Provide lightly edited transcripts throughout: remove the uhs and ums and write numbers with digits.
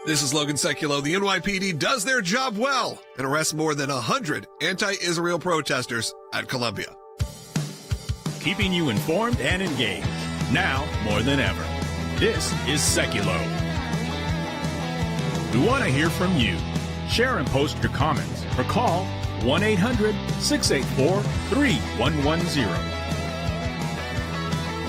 This is Logan Sekulow. The NYPD does their job well and arrests more than 100 anti-Israel protesters at Columbia. Keeping you informed and engaged, now more than ever. This is Sekulow. We want to hear from you. Share and post your comments or call 1-800-684-3110.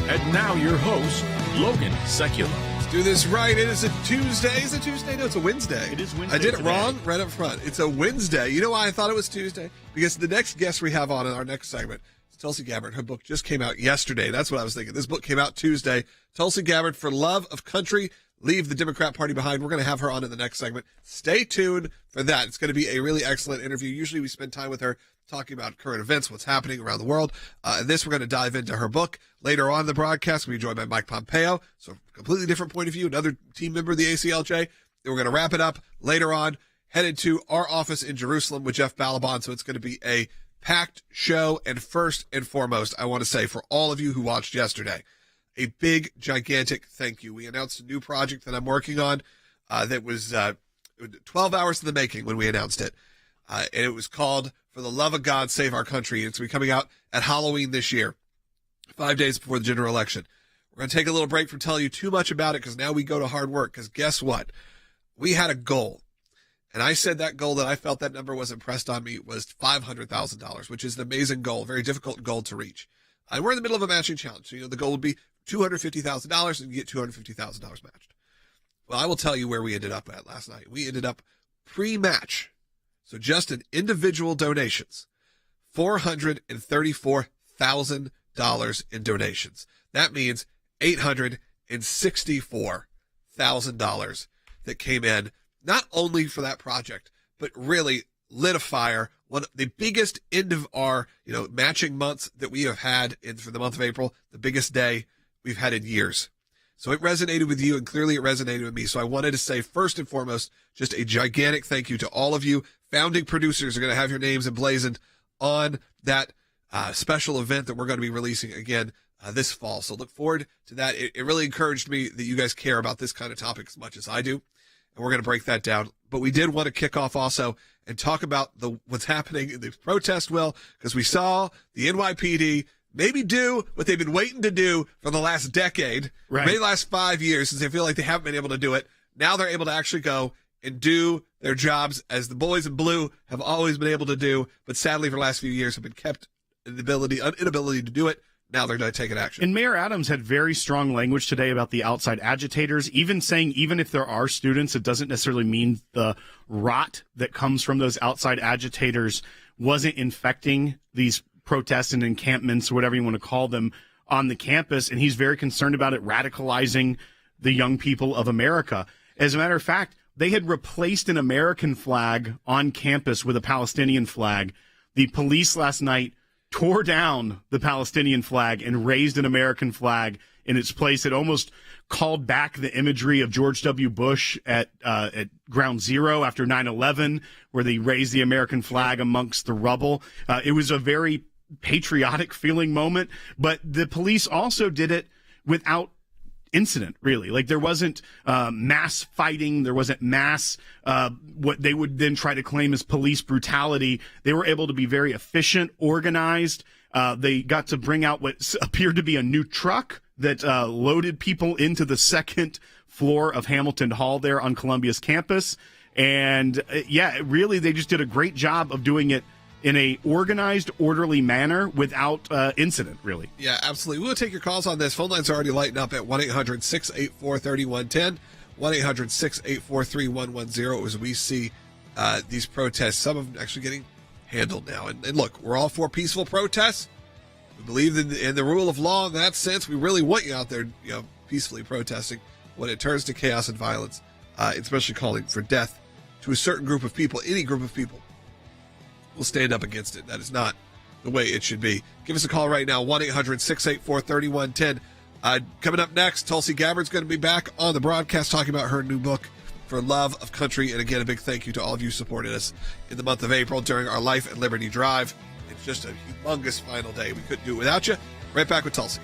And now your host, Logan Sekulow. Do this right. It is a Tuesday. Is it Tuesday? No, it's a Wednesday. It is Wednesday. I did it today. wrong right up front. It's a Wednesday. You know why I thought it was Tuesday? Because the next guest we have on in our next segment is Tulsi Gabbard. Her book just came out yesterday. That's what I was thinking. This book came out Tuesday. Tulsi Gabbard, For Love of Country, Leave the Democrat Party Behind. We're going to have her on in the next segment. Stay tuned for that. It's going to be a really excellent interview. Usually we spend time with her talking about current events, what's happening around the world. And this, we're going to dive into her book. Later on in the broadcast, we'll be joined by Mike Pompeo. So a completely different point of view, another team member of the ACLJ. Then we're going to wrap it up later on, headed to our office in Jerusalem with Jeff Balaban. So it's going to be a packed show. And first and foremost, I want to say for all of you who watched yesterday, a big, gigantic thank you. We announced a new project that I'm working on that was 12 hours in the making when we announced it. And it was called For the Love of God, Save Our Country. It's going to be coming out at Halloween this year, 5 days before the general election. We're going to take a little break from telling you too much about it because now we go to hard work. Because guess what? We had a goal. And I said that goal that I felt that number was impressed on me was $500,000, which is an amazing goal, a very difficult goal to reach. And we're in the middle of a matching challenge. So, the goal would be $250,000 and you get $250,000 matched. Well, I will tell you where we ended up at last night. We ended up pre-match. So just in individual donations, $434,000 in donations. That means $864,000 that came in, not only for that project, but really lit a fire. The biggest end of our, matching months that we have had for the month of April, the biggest day we've had in years. So it resonated with you, and clearly it resonated with me. So I wanted to say, first and foremost, just a gigantic thank you to all of you. Founding producers are going to have your names emblazoned on that special event that we're going to be releasing again this fall. So look forward to that. It really encouraged me that you guys care about this kind of topic as much as I do. And we're going to break that down. But we did want to kick off also and talk about what's happening in the protest, because we saw the NYPD maybe do what they've been waiting to do for the last decade, right? Maybe the last 5 years, since they feel like they haven't been able to do it. Now they're able to actually go and do their jobs as the boys in blue have always been able to do, but sadly for the last few years have been kept inability to do it. Now they're going to take an action. And Mayor Adams had very strong language today about the outside agitators, even saying even if there are students, it doesn't necessarily mean the rot that comes from those outside agitators wasn't infecting these protests and encampments, or whatever you want to call them, on the campus. And he's very concerned about it radicalizing the young people of America. As a matter of fact, they had replaced an American flag on campus with a Palestinian flag. The police last night tore down the Palestinian flag and raised an American flag in its place. It almost called back the imagery of George W. Bush at Ground Zero after 9/11, where they raised the American flag amongst the rubble. It was a very patriotic feeling moment, but the police also did it without incident, really. Like, there wasn't mass fighting. There wasn't mass what they would then try to claim as police brutality. They were able to be very efficient, organized. They got to bring out what appeared to be a new truck that loaded people into the second floor of Hamilton Hall there on Columbia's campus. And really, they just did a great job of doing it in a organized, orderly manner without incident, really. Yeah, absolutely. We'll take your calls on this. Phone lines are already lighting up at 1-800-684-3110, 1-800-684-3110 as we see these protests, some of them actually getting handled now. And look, we're all for peaceful protests. We believe in the rule of law in that sense. We really want you out there, peacefully protesting. When it turns to chaos and violence, especially calling for death to a certain group of people, any group of people, we'll stand up against it. That is not the way it should be. Give us a call right now, 1-800-684-3110. Coming up next, Tulsi Gabbard's going to be back on the broadcast talking about her new book, For Love of Country. And again, a big thank you to all of you supporting us in the month of April during our Life and Liberty Drive. It's just a humongous final day. We couldn't do it without you. Right back with Tulsi.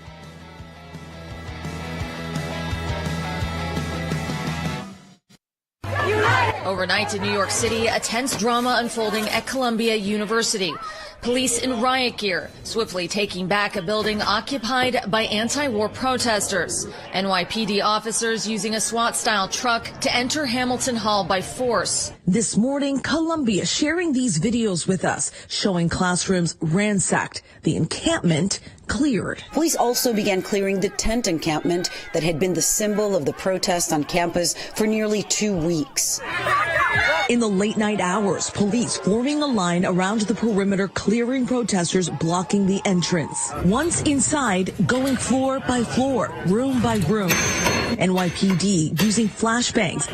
Overnight in New York City, a tense drama unfolding at Columbia University. Police in riot gear, swiftly taking back a building occupied by anti-war protesters. NYPD officers using a SWAT-style truck to enter Hamilton Hall by force. This morning, Columbia sharing these videos with us, showing classrooms ransacked, the encampment cleared. Police also began clearing the tent encampment that had been the symbol of the protest on campus for nearly 2 weeks. In the late night hours, police forming a line around the perimeter, clearing protesters blocking the entrance. Once inside, going floor by floor, room by room. NYPD using flashbangs.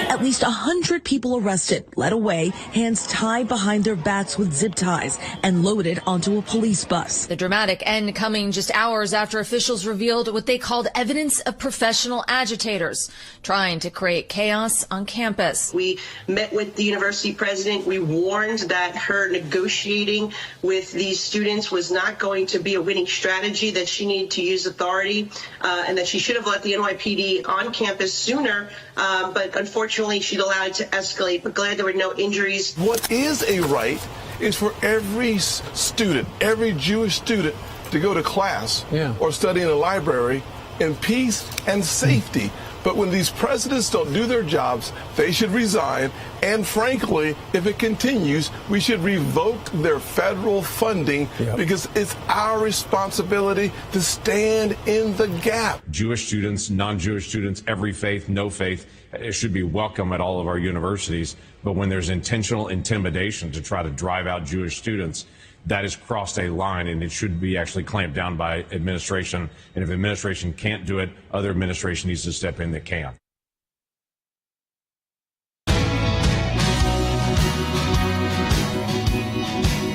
At least 100 people arrested, led away, hands tied behind their backs with zip ties, and loaded onto a police bus. The dramatic end coming just hours after officials revealed what they called evidence of professional agitators trying to create chaos on campus. We met with the university president. We warned that her negotiating with these students was not going to be a winning strategy, that she needed to use authority, and that she should have let the NYPD on campus sooner, but unfortunately she'd allowed it to escalate, but glad there were no injuries. What is a right is for every student, every Jewish student, to go to class or study in a library in peace and safety. But when these presidents don't do their jobs, they should resign. And frankly, if it continues, we should revoke their federal funding because it's our responsibility to stand in the gap. Jewish students, non-Jewish students, every faith, no faith, it should be welcome at all of our universities. But when there's intentional intimidation to try to drive out Jewish students, that has crossed a line, and it should be actually clamped down by administration. And if administration can't do it, other administration needs to step in that can.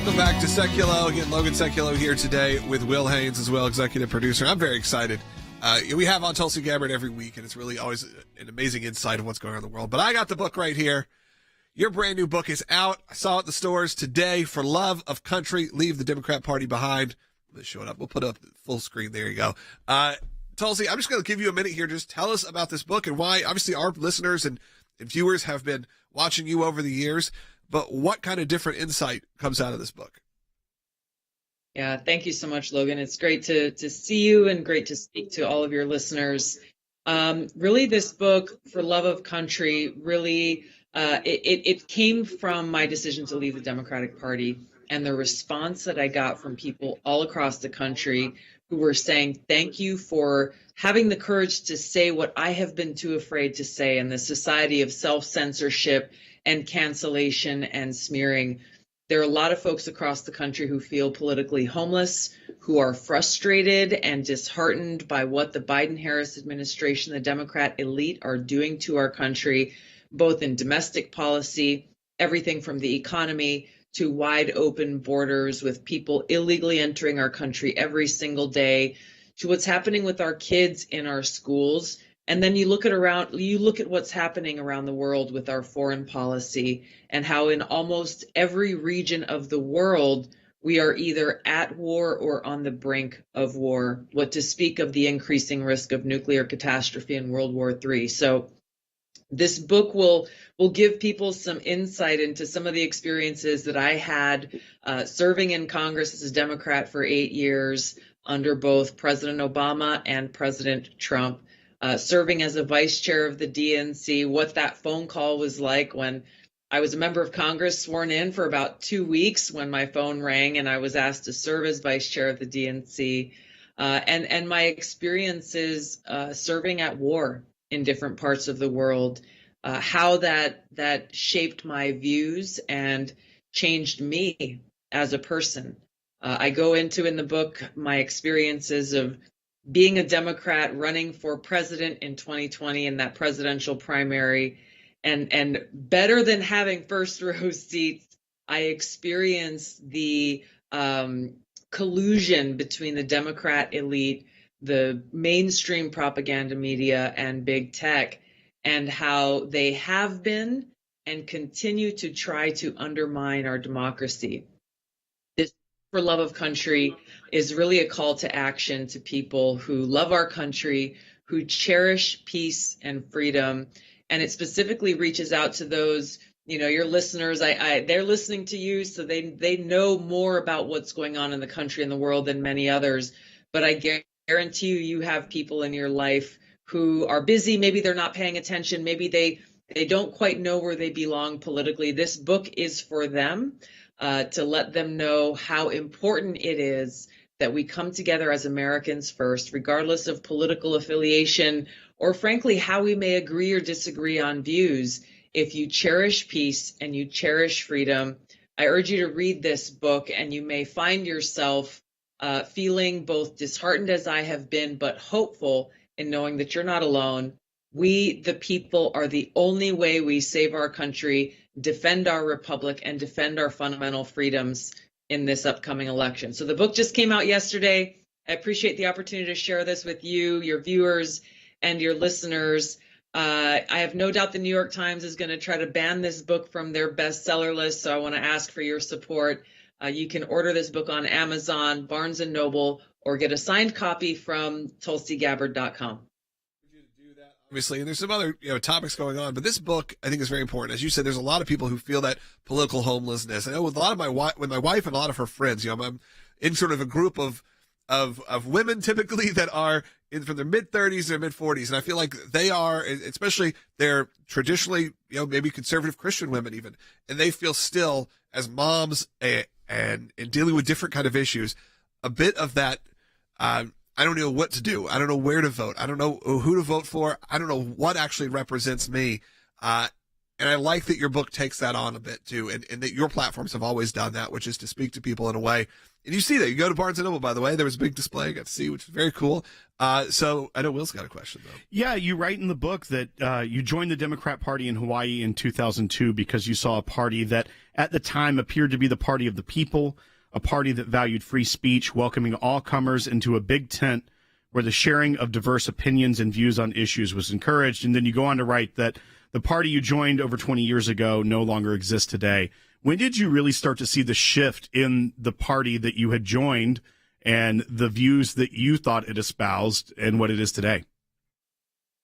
Welcome back to Sekulow. Again, Logan Sekulow here today with Will Haynes as well, executive producer. I'm very excited. We have on Tulsi Gabbard every week, and it's really always an amazing insight of what's going on in the world. But I got the book right here. Your brand new book is out. I saw it in the stores today. For Love of Country, Leave the Democrat Party Behind. Let's show it up. We'll put up full screen. There you go. Tulsi, I'm just going to give you a minute here. Just tell us about this book and why. Obviously, our listeners and viewers have been watching you over the years, but what kind of different insight comes out of this book? Yeah, thank you so much, Logan. It's great to see you and great to speak to all of your listeners. Really, this book, For Love of Country, really it came from my decision to leave the Democratic Party and the response that I got from people all across the country who were saying, thank you for having the courage to say what I have been too afraid to say in this society of self-censorship and cancellation and smearing. There are a lot of folks across the country who feel politically homeless, who are frustrated and disheartened by what the Biden-Harris administration, the Democrat elite, are doing to our country, both in domestic policy, everything from the economy to wide open borders with people illegally entering our country every single day, to what's happening with our kids in our schools. And then you look at what's happening around the world with our foreign policy and how in almost every region of the world, we are either at war or on the brink of war, what to speak of the increasing risk of nuclear catastrophe in World War III. So this book will give people some insight into some of the experiences that I had serving in Congress as a Democrat for 8 years under both President Obama and President Trump, serving as a vice chair of the DNC, what that phone call was like when I was a member of Congress sworn in for about 2 weeks when my phone rang and I was asked to serve as vice chair of the DNC, and my experiences serving at war in different parts of the world, how that shaped my views and changed me as a person. I go into in the book my experiences of being a Democrat running for president in 2020 in that presidential primary, and better than having first row seats, I experienced the collusion between the Democrat elite, the mainstream propaganda media, and big tech, and how they have been and continue to try to undermine our democracy. This For Love of Country is really a call to action to people who love our country, who cherish peace and freedom, And it specifically reaches out to those, your listeners. They're listening to you, so they know more about what's going on in the country and the world than many others. But I guarantee you have people in your life who are busy. Maybe they're not paying attention. Maybe they don't quite know where they belong politically. This book is for them, to let them know how important it is that we come together as Americans first, regardless of political affiliation or, frankly, how we may agree or disagree on views. If you cherish peace and you cherish freedom, I urge you to read this book, and you may find yourself feeling both disheartened, as I have been, but hopeful in knowing that you're not alone. We, the people, are the only way we save our country, defend our republic, and defend our fundamental freedoms in this upcoming election. So the book just came out yesterday. I appreciate the opportunity to share this with you, your viewers, and your listeners. I have no doubt the New York Times is going to try to ban this book from their bestseller list, so I want to ask for your support. You can order this book on Amazon, Barnes & Noble, or get a signed copy from tulsigabbard.com. Obviously, and there's some other topics going on, but this book I think is very important. As you said, there's a lot of people who feel that political homelessness. I know with a lot of my wife and a lot of her friends, I'm in sort of a group of women typically that are from their mid-30s or mid-40s, and I feel like they are, especially they're traditionally maybe conservative Christian women even, and they feel still as moms and in dealing with different kind of issues, a bit of that. I don't know what to do. I don't know where to vote. I don't know who to vote for. I don't know what actually represents me. And I like that your book takes that on a bit too, and that your platforms have always done that, which is to speak to people in a way. And you see that. You go to Barnes & Noble, by the way. There was a big display I got to see, which is very cool. So I know Will's got a question, though. Yeah, you write in the book that you joined the Democrat Party in Hawaii in 2002 because you saw a party that at the time appeared to be the party of the people, a party that valued free speech, welcoming all comers into a big tent where the sharing of diverse opinions and views on issues was encouraged. And then you go on to write that the party you joined over 20 years ago no longer exists today. When did you really start to see the shift in the party that you had joined and the views that you thought it espoused and what it is today?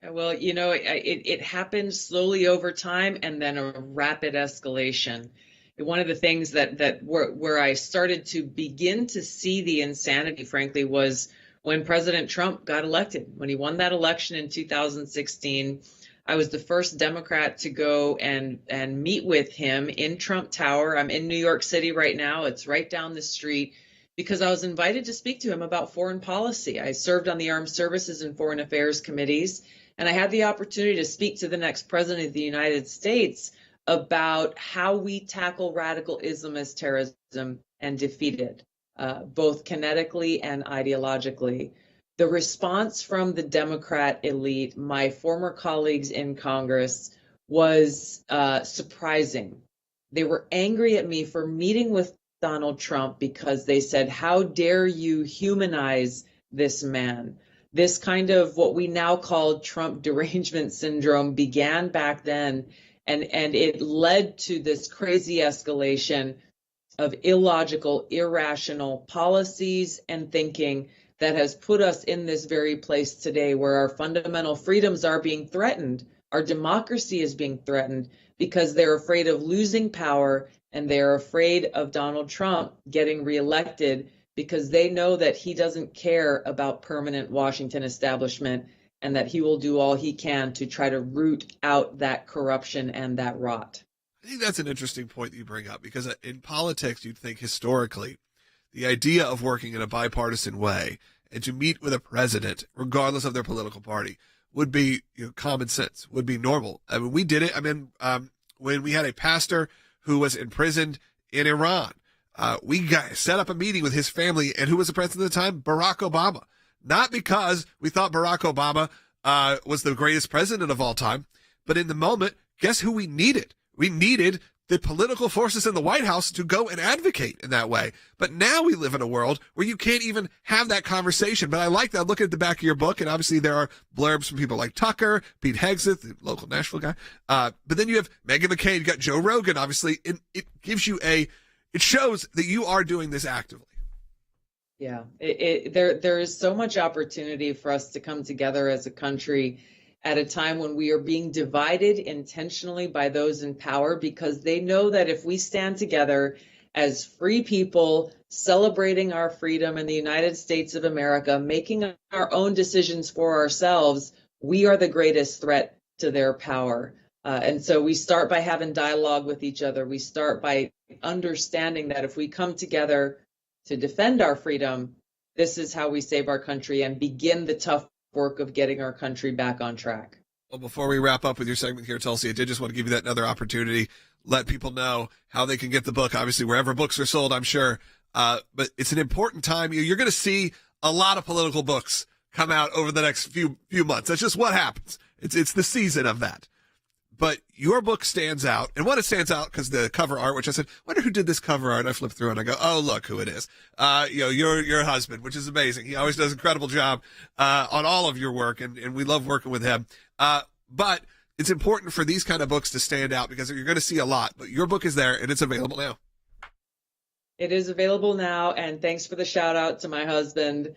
Well, it happened slowly over time and then a rapid escalation. One of the things that where I started to begin to see the insanity, frankly, was when President Trump got elected. When he won that election in 2016, I was the first Democrat to go and meet with him in Trump Tower. I'm in New York City right now. It's right down the street, because I was invited to speak to him about foreign policy. I served on the Armed Services and Foreign Affairs committees, and I had the opportunity to speak to the next president of the United States about how we tackle radical Islamist terrorism and defeat it, both kinetically and ideologically. The response from the Democrat elite, my former colleagues in Congress, was surprising. They were angry at me for meeting with Donald Trump because they said, how dare you humanize this man? This kind of what we now call Trump derangement syndrome began back then. And it led to this crazy escalation of illogical, irrational policies and thinking that has put us in this very place today where our fundamental freedoms are being threatened. Our democracy is being threatened because they're afraid of losing power, and they're afraid of Donald Trump getting reelected because they know that he doesn't care about permanent Washington establishment, and that he will do all he can to try to root out that corruption and that rot. I think that's an interesting point that you bring up, because in politics, you'd think historically, the idea of working in a bipartisan way and to meet with a president, regardless of their political party, would be common sense, would be normal. I mean, we did it. I mean, when we had a pastor who was imprisoned in Iran, we set up a meeting with his family, and who was the president at the time? Barack Obama. Not because we thought Barack Obama was the greatest president of all time, but in the moment, guess who we needed? We needed the political forces in the White House to go and advocate in that way. But now we live in a world where you can't even have that conversation. But I like that. Look at the back of your book, and obviously there are blurbs from people like Tucker, Pete Hegseth, the local Nashville guy. But then you have Meghan McCain, you got Joe Rogan, obviously. It gives you it shows that you are doing this actively. Yeah, there is so much opportunity for us to come together as a country at a time when we are being divided intentionally by those in power, because they know that if we stand together as free people celebrating our freedom in the United States of America, making our own decisions for ourselves, we are the greatest threat to their power. And so we start by having dialogue with each other. We start by understanding that if we come together to defend our freedom, this is how we save our country and begin the tough work of getting our country back on track. Well, before we wrap up with your segment here, Tulsi, I did just want to give you that another opportunity. Let people know how they can get the book, obviously, wherever books are sold, I'm sure. But it's an important time. You're going to see a lot of political books come out over the next few months. That's just what happens. It's the season of that. But your book stands out. And one, it stands out because the cover art, which I said, wonder who did this cover art. And I flip through and I go, oh, look who it is. Your husband, which is amazing. He always does an incredible job on all of your work, and we love working with him. But it's important for these kind of books to stand out because you're going to see a lot. But your book is there, and it's available now. It is available now, and thanks for the shout out to my husband.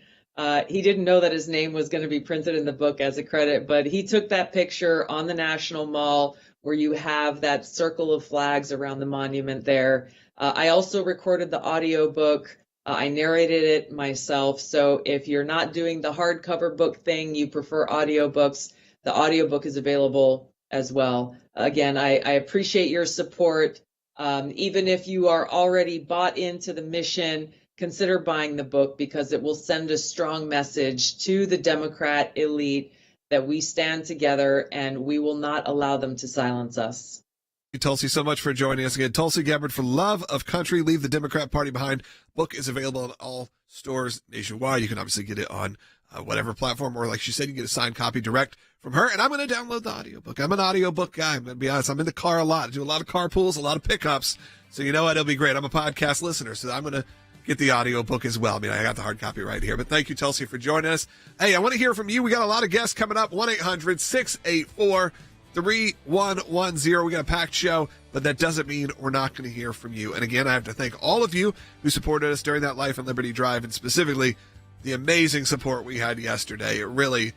He didn't know that his name was going to be printed in the book as a credit, but he took that picture on the National Mall where you have that circle of flags around the monument there. I also recorded the audiobook. I narrated it myself. So if you're not doing the hardcover book thing, you prefer audiobooks, the audiobook is available as well. Again, I appreciate your support. Even if you are already bought into the mission, consider buying the book because it will send a strong message to the Democrat elite that we stand together and we will not allow them to silence us. Thank you, Tulsi, so much for joining us again. Tulsi Gabbard, For Love of Country, Leave the Democrat Party Behind. Book is available in all stores nationwide. You can obviously get it on whatever platform, or like she said, you can get a signed copy direct from her. And I'm going to download the audiobook. I'm an audiobook guy. I'm going to be honest. I'm in the car a lot. I do a lot of carpools, a lot of pickups. So you know what? It'll be great. I'm a podcast listener, so I'm going to get the audiobook as well. I mean, I got the hard copy right here. But thank you, Tulsi, for joining us. Hey, I want to hear from you. We got a lot of guests coming up. 1-800-684-3110. We got a packed show, but that doesn't mean we're not going to hear from you. And again, I have to thank all of you who supported us during that Life and Liberty Drive, and specifically the amazing support we had yesterday. It really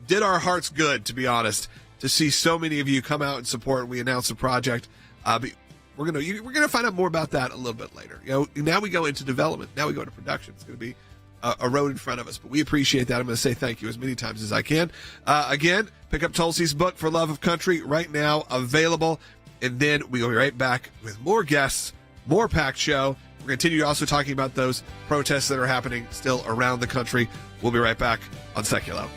did our hearts good, to be honest, to see so many of you come out and support. We announced the project. We're gonna find out more about that a little bit later. Now we go into development. Now we go into production. It's going to be a road in front of us, but we appreciate that. I'm going to say thank you as many times as I can. Again, pick up Tulsi's book, For Love of Country, right now available, and then we'll be right back with more guests, more packed show. We're going to continue also talking about those protests that are happening still around the country. We'll be right back on Sekulow.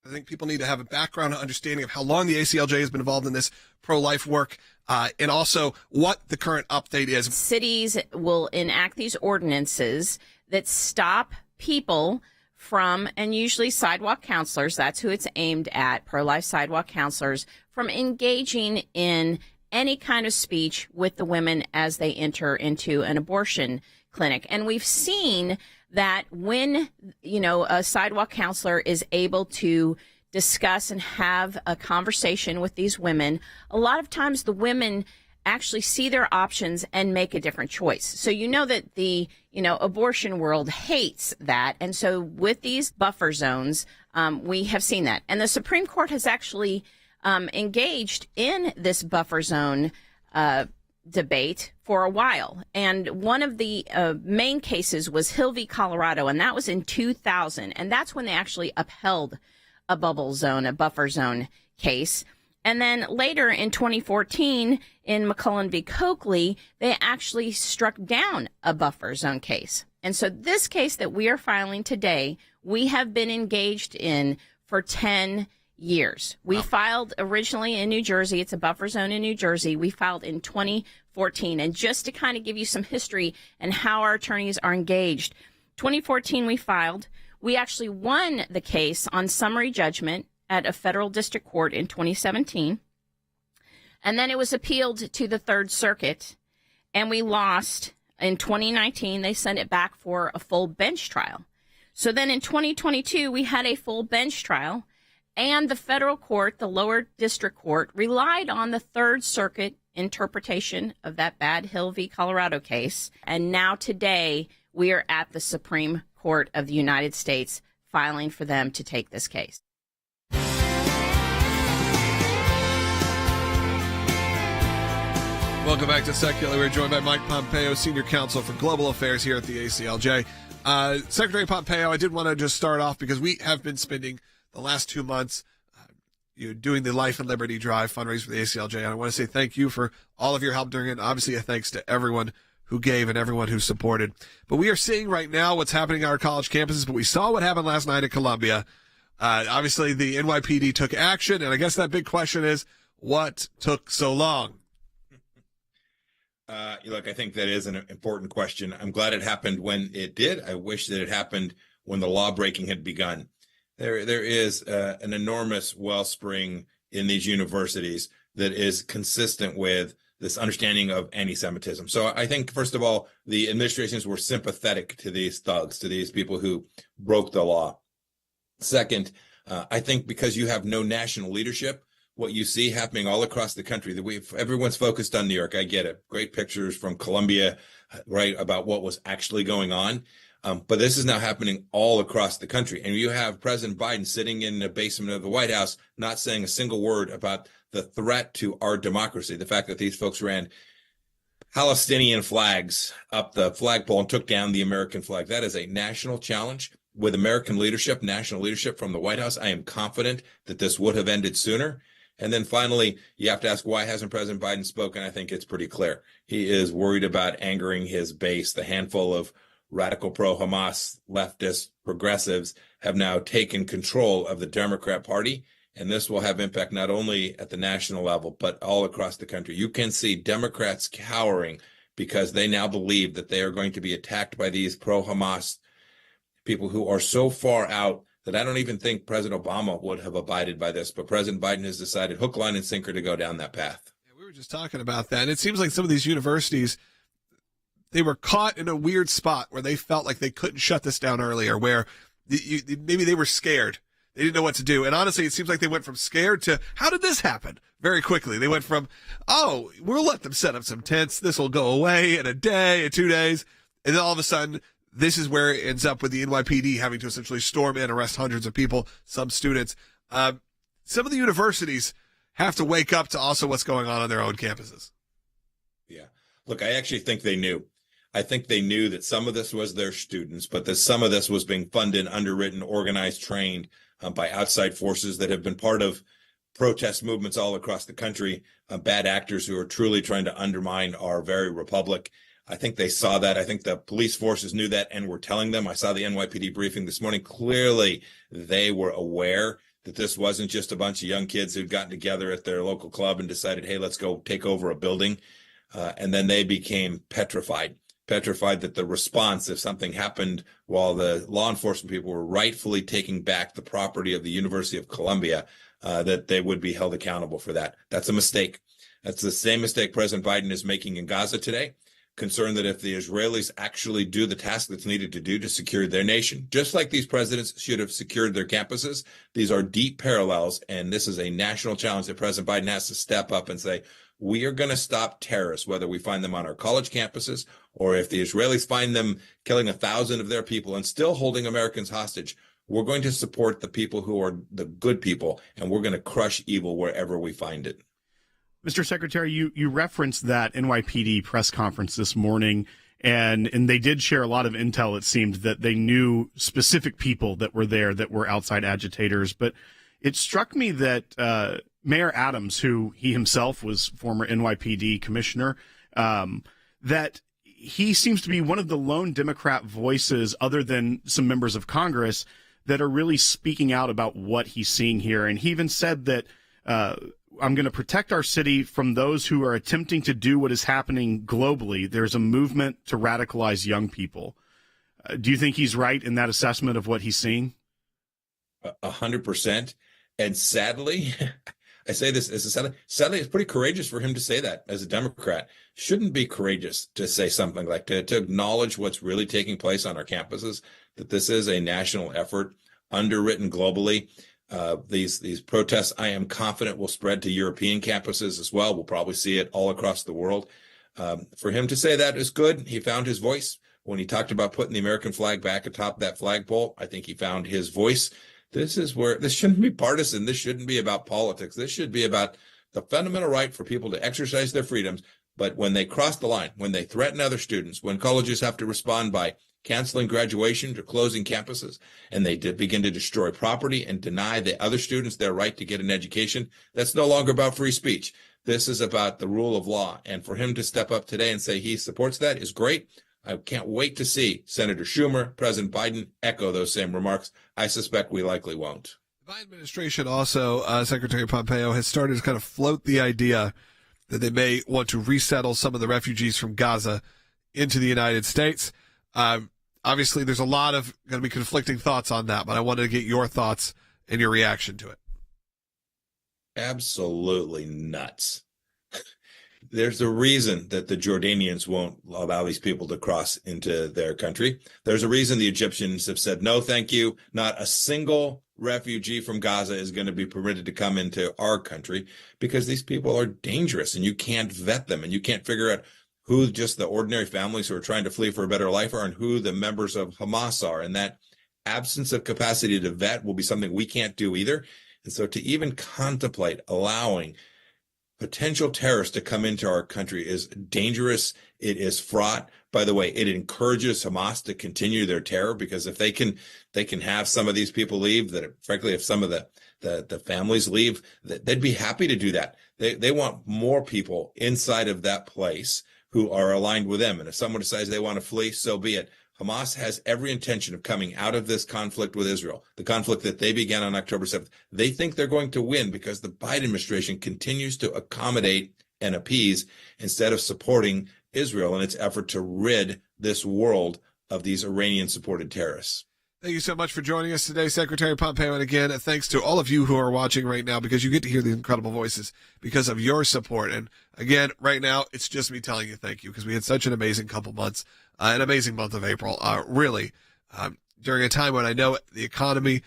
I think people need to have a background and understanding of how long the ACLJ has been involved in this pro-life work, and also what the current update is. Cities will enact these ordinances that stop people from, and usually sidewalk counselors, that's who it's aimed at, pro-life sidewalk counselors, from engaging in any kind of speech with the women as they enter into an abortion clinic. And we've seen that when, a sidewalk counselor is able to discuss and have a conversation with these women, a lot of times the women actually see their options and make a different choice. So that the, abortion world hates that. And so with these buffer zones, we have seen that. And the Supreme Court has actually engaged in this buffer zone debate for a while. And one of the main cases was Hill v. Colorado, and that was in 2000. And that's when they actually upheld a buffer zone case. And then later in 2014, in McClellan v. Coakley, they actually struck down a buffer zone case. And so this case that we are filing today, we have been engaged in for 10 years. We filed originally in New Jersey. It's a buffer zone in New Jersey. We filed in 2014. And just to kind of give you some history and how our attorneys are engaged, 2014 we filed. We actually won the case on summary judgment at a federal district court in 2017. And then it was appealed to the Third Circuit, and we lost in 2019. They sent it back for a full bench trial. So then in 2022, we had a full bench trial. And the federal court, the lower district court, relied on the Third Circuit interpretation of that bad Hill v. Colorado case. And now today we are at the Supreme Court of the United States, filing for them to take this case. Welcome back to Sekulow. We're joined by Mike Pompeo, Senior Counsel for Global Affairs here at the ACLJ. Secretary Pompeo, I did want to just start off because we have been spending the last 2 months doing the Life and Liberty Drive fundraiser for the ACLJ. And I want to say thank you for all of your help during it. And obviously, a thanks to everyone who gave and everyone who supported. But we are seeing right now what's happening on our college campuses. But we saw what happened last night at Columbia. Obviously, the NYPD took action. And I guess that big question is, what took so long? Look, I think that is an important question. I'm glad it happened when it did. I wish that it happened when the law breaking had begun. There is an enormous wellspring in these universities that is consistent with this understanding of anti-Semitism. So I think, first of all, the administrations were sympathetic to these thugs, to these people who broke the law. Second, I think because you have no national leadership, what you see happening all across the country, everyone's focused on New York. I get it. Great pictures from Columbia, right, about what was actually going on. But this is now happening all across the country. And you have President Biden sitting in the basement of the White House, not saying a single word about the threat to our democracy. The fact that these folks ran Palestinian flags up the flagpole and took down the American flag. That is a national challenge. With American leadership, national leadership from the White House, I am confident that this would have ended sooner. And then finally, you have to ask, why hasn't President Biden spoken? I think it's pretty clear. He is worried about angering his base. The handful of radical pro-Hamas leftist progressives have now taken control of the Democrat Party. And this will have impact not only at the national level, but all across the country. You can see Democrats cowering because they now believe that they are going to be attacked by these pro-Hamas people who are so far out that I don't even think President Obama would have abided by this. But President Biden has decided hook, line, and sinker to go down that path. Yeah, we were just talking about that. And it seems like some of these universities, they were caught in a weird spot where they felt like they couldn't shut this down earlier, where maybe they were scared. They didn't know what to do. And honestly, it seems like they went from scared to, how did this happen? Very quickly. They went from, oh, we'll let them set up some tents. This will go away in a day, in 2 days. And then all of a sudden, this is where it ends up with the NYPD having to essentially storm in, arrest hundreds of people, some students. Some of the universities have to wake up to also what's going on their own campuses. Yeah. Look, I actually think they knew. I think they knew that some of this was their students, but that some of this was being funded, underwritten, organized, trained by outside forces that have been part of protest movements all across the country, bad actors who are truly trying to undermine our very republic. I think they saw that. I think the police forces knew that and were telling them. I saw the NYPD briefing this morning. Clearly, they were aware that this wasn't just a bunch of young kids who'd gotten together at their local club and decided, hey, let's go take over a building. And then they became petrified that the response, if something happened while the law enforcement people were rightfully taking back the property of the University of Columbia, that they would be held accountable for that. That's a mistake. That's the same mistake President Biden is making in Gaza today. Concerned that if the Israelis actually do the task that's needed to do to secure their nation, just like these presidents should have secured their campuses, these are deep parallels. And this is a national challenge that President Biden has to step up and say, we are going to stop terrorists, whether we find them on our college campuses or if the Israelis find them killing 1,000 of their people and still holding Americans hostage. We're going to support the people who are the good people, and we're going to crush evil wherever we find it. Mr. Secretary, you referenced that NYPD press conference this morning, and they did share a lot of intel. It seemed that they knew specific people that were there that were outside agitators. But it struck me that Mayor Adams, who he himself was former NYPD commissioner, that he seems to be one of the lone Democrat voices, other than some members of Congress, that are really speaking out about what he's seeing here. And he even said that I'm going to protect our city from those who are attempting to do what is happening globally. There's a movement to radicalize young people. Do you think he's right in that assessment of what he's seeing? 100%. And sadly, I say this as a sadly, it's pretty courageous for him to say that as a Democrat. Shouldn't be courageous to say something like that, to acknowledge what's really taking place on our campuses, that this is a national effort underwritten globally. These protests, I am confident, will spread to European campuses as well. We'll probably see it all across the world. For him to say that is good. He found his voice. When he talked about putting the American flag back atop that flagpole, I think he found his voice. This shouldn't be partisan. This shouldn't be about politics. This should be about the fundamental right for people to exercise their freedoms. But when they cross the line, when they threaten other students, when colleges have to respond by canceling graduation or closing campuses, and they begin to destroy property and deny the other students their right to get an education, that's no longer about free speech. This is about the rule of law. And for him to step up today and say he supports that is great. I can't wait to see Senator Schumer, President Biden echo those same remarks. I suspect we likely won't. The Biden administration also, Secretary Pompeo, has started to kind of float the idea that they may want to resettle some of the refugees from Gaza into the United States. Obviously, there's a lot of going to be conflicting thoughts on that, but I wanted to get your thoughts and your reaction to it. Absolutely nuts. There's a reason that the Jordanians won't allow these people to cross into their country. There's a reason the Egyptians have said, no, thank you. Not a single refugee from Gaza is going to be permitted to come into our country, because these people are dangerous and you can't vet them and you can't figure out who just the ordinary families who are trying to flee for a better life are and who the members of Hamas are. And that absence of capacity to vet will be something we can't do either. And so to even contemplate allowing potential terrorists to come into our country is dangerous. It is fraught. By the way, it encourages Hamas to continue their terror, because if they can have some of these people leave, that frankly, if some of the families leave, they'd be happy to do that. They want more people inside of that place who are aligned with them. And if someone decides they want to flee, so be it. Hamas has every intention of coming out of this conflict with Israel, the conflict that they began on October 7th. They think they're going to win because the Biden administration continues to accommodate and appease instead of supporting Israel in its effort to rid this world of these Iranian-supported terrorists. Thank you so much for joining us today, Secretary Pompeo. And again, thanks to all of you who are watching right now, because you get to hear the incredible voices because of your support. And again, right now, it's just me telling you thank you, because we had such an amazing couple months, an amazing month of April, really, during a time when I know the economy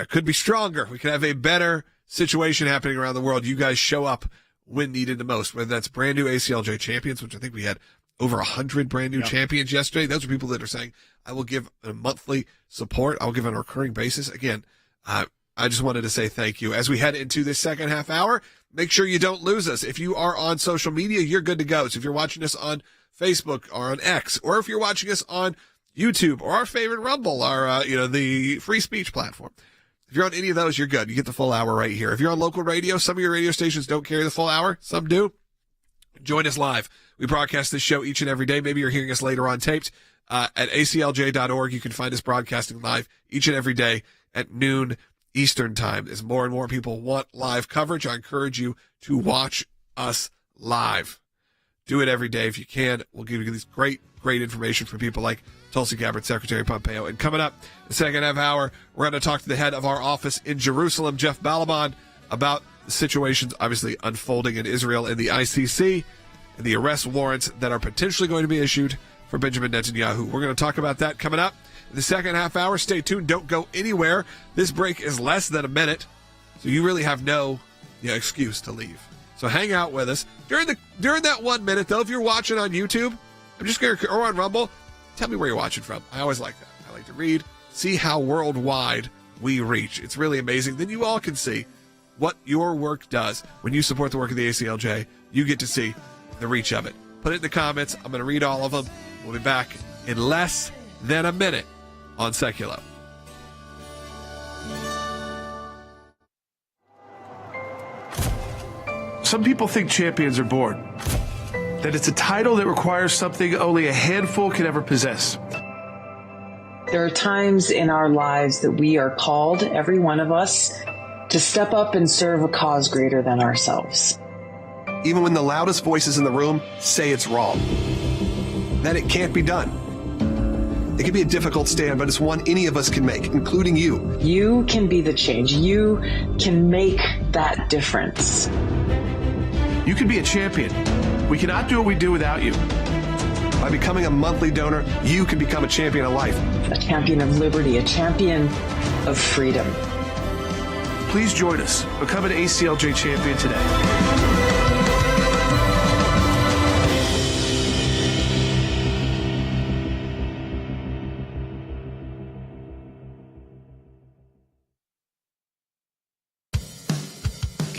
could be stronger. We could have a better situation happening around the world. You guys show up when needed the most, whether that's brand new ACLJ champions, which I think we had over 100 brand new champions yesterday. Those are people that are saying, I will give a monthly support. I'll give on a recurring basis. Again, I just wanted to say thank you. As we head into this second half hour, make sure you don't lose us. If you are on social media, you're good to go. So if you're watching us on Facebook or on X, or if you're watching us on YouTube or our favorite Rumble, our, the free speech platform, if you're on any of those, you're good. You get the full hour right here. If you're on local radio, some of your radio stations don't carry the full hour. Some do. Join us live. We broadcast this show each and every day. Maybe you're hearing us later on taped at aclj.org. You can find us broadcasting live each and every day at noon Eastern time. As more and more people want live coverage, I encourage you to watch us live. Do it every day if you can. We'll give you this great information from people like Tulsi Gabbard, Secretary Pompeo. And coming up the second half hour, we're going to talk to the head of our office in Jerusalem, Jeff Balaban, about the situations obviously unfolding in Israel and the ICC and the arrest warrants that are potentially going to be issued for Benjamin Netanyahu. We're going to talk about that coming up in the second half hour. Stay tuned. Don't go anywhere. This break is less than a minute, so you really have no excuse to leave. So hang out with us. During that 1 minute, though, if you're watching on YouTube, or on Rumble, tell me where you're watching from. I always like that. I like to read, see how worldwide we reach. It's really amazing. Then you all can see what your work does. When you support the work of the ACLJ, you get to see the reach of it. Put it in the comments. I'm going to read all of them. We'll be back in less than a minute on Sekulow. Some people think champions are bored, that it's a title that requires something only a handful can ever possess. There are times in our lives that we are called, every one of us, to step up and serve a cause greater than ourselves. Even when the loudest voices in the room say it's wrong, that it can't be done. It can be a difficult stand, but it's one any of us can make, including you. You can be the change. You can make that difference. You can be a champion. We cannot do what we do without you. By becoming a monthly donor, you can become a champion of life. A champion of liberty, a champion of freedom. Please join us. Become an ACLJ champion today.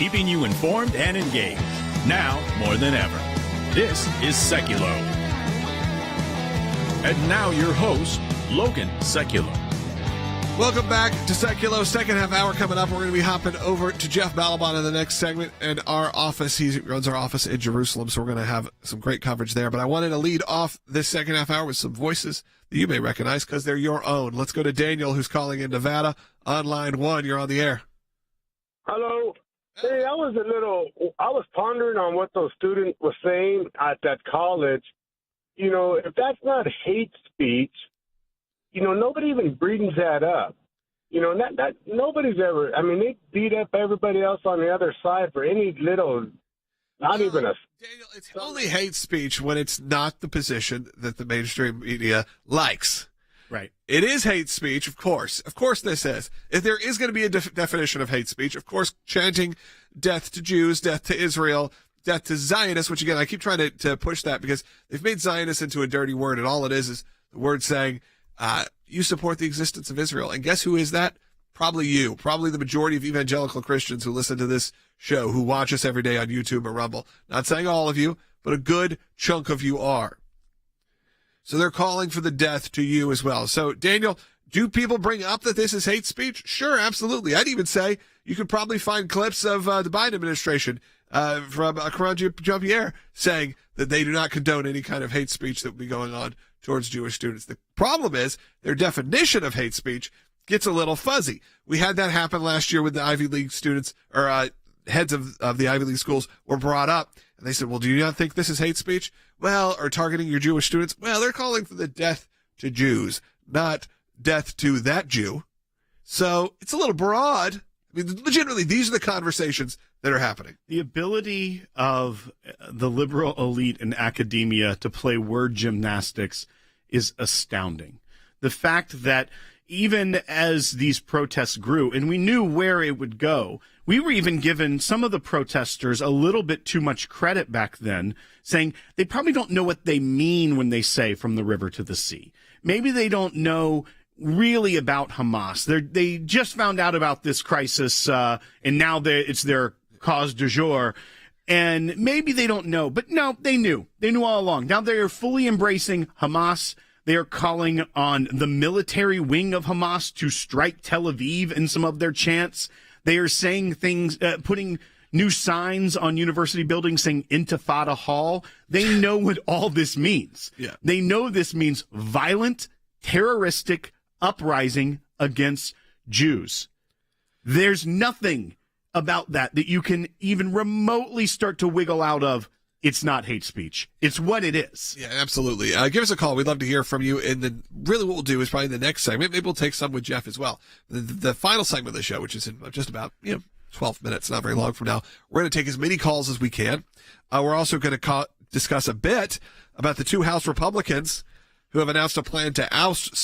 keeping you informed and engaged. Now more than ever. This is Sekulow. And now your host, Logan Sekulow. Welcome back to Sekulow. Second half hour coming up. We're going to be hopping over to Jeff Balaban in the next segment and our office. He runs our office in Jerusalem, so we're going to have some great coverage there. But I wanted to lead off this second half hour with some voices that you may recognize because they're your own. Let's go to Daniel, who's calling in Nevada on line 1. You're on the air. Hello. Hey, I was pondering on what those students were saying at that college. You know, if that's not hate speech, you know, nobody even brings that up. You know, that nobody's ever. I mean, they beat up everybody else on the other side for any little, not even a. Daniel, it's only hate speech when it's not the position that the mainstream media likes. Right. It is hate speech, of course. Of course this is. If there is going to be a definition of hate speech, of course, chanting death to Jews, death to Israel, death to Zionists, which again, I keep trying to push that because they've made Zionist into a dirty word, and all it is the word saying, you support the existence of Israel. And guess who is that? Probably you. Probably the majority of evangelical Christians who listen to this show, who watch us every day on YouTube or Rumble. Not saying all of you, but a good chunk of you are. So they're calling for the death to you as well. So, Daniel, do people bring up that this is hate speech? Sure, absolutely. I'd even say you could probably find clips of the Biden administration from Caron Jean-Pierre saying that they do not condone any kind of hate speech that would be going on towards Jewish students. The problem is their definition of hate speech gets a little fuzzy. We had that happen last year with the Ivy League students, or heads of the Ivy League schools were brought up, and they said, well, do you not think this is hate speech? Well, or targeting your Jewish students? Well, they're calling for the death to Jews, not death to that Jew. So it's a little broad. I mean, legitimately, these are the conversations that are happening. The ability of the liberal elite in academia to play word gymnastics is astounding. The fact that even as these protests grew, and we knew where it would go, we were even given some of the protesters a little bit too much credit back then, saying they probably don't know what they mean when they say from the river to the sea. Maybe they don't know really about Hamas. They just found out about this crisis, and now it's their cause du jour. And maybe they don't know, but no, they knew. They knew all along. Now they are fully embracing Hamas. They are calling on the military wing of Hamas to strike Tel Aviv in some of their chants. They are saying things, putting new signs on university buildings saying Intifada Hall. They know what all this means. Yeah. They know this means violent, terroristic uprising against Jews. There's nothing about that you can even remotely start to wiggle out of. It's not hate speech. It's what it is. Yeah, absolutely. Give us a call. We'd love to hear from you. And then really what we'll do is probably the next segment. Maybe we'll take some with Jeff as well. The final segment of the show, which is in just about 12 minutes, not very long from now, we're going to take as many calls as we can. We're also going to discuss a bit about the two House Republicans who have announced a plan to oust House